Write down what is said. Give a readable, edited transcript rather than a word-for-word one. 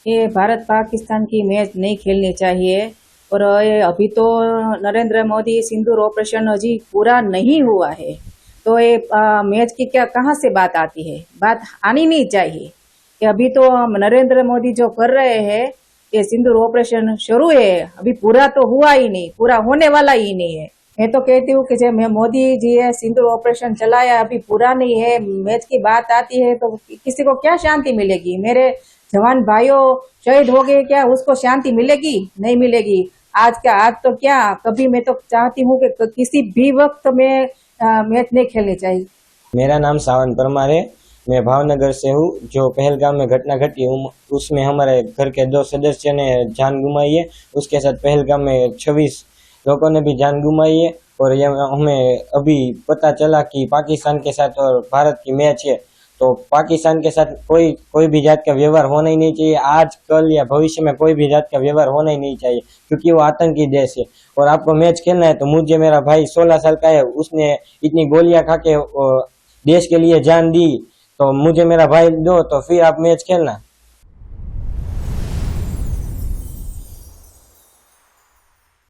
ये भारत पाकिस्तान की मैच नहीं खेलनी चाहिए। और ये अभी तो नरेंद्र मोदी सिंदूर ऑपरेशन अभी पूरा नहीं हुआ है, तो ये मैच की क्या कहाँ से बात आती है? बात आनी नहीं चाहिए कि अभी तो नरेंद्र मोदी जो कर रहे हैं, ये सिंदूर ऑपरेशन शुरू है, अभी पूरा तो हुआ ही नहीं, पूरा होने वाला ही नहीं है। मैं तो कहती हूँ कि जब मैं मोदी जी है सिंदूर ऑपरेशन चलाया, अभी पूरा नहीं है, मैच की बात आती है तो किसी को क्या शांति मिलेगी? मेरे जवान भाइयों शहीद हो गए, क्या उसको शांति मिलेगी? नहीं मिलेगी। आज का आज तो क्या, कभी मैं तो चाहती हूँ कि किसी भी वक्त में मैच नहीं खेलनी चाहिए। मेरा नाम सावन परमार है। मैं भावनगर से हूँ। जो पहलगाम में घटना घटी उसमें हमारे घर के 2 सदस्य ने जान गुमाई है। उसके साथ पहलगाम में 26 लोगों ने भी जान गुमाई है। और ये हमें अभी पता चला कि पाकिस्तान के साथ और भारत की मैच है, तो पाकिस्तान के साथ कोई भी जात का व्यवहार होना ही नहीं चाहिए। आज कल या भविष्य में कोई भी जात का व्यवहार होना ही नहीं चाहिए, क्योंकि वो आतंकी देश है। और आपको मैच खेलना है तो मुझे, मेरा भाई 16 साल का है, उसने इतनी गोलियां खा के देश के लिए जान दी, तो मुझे मेरा भाई दो तो फिर आप मैच खेलना।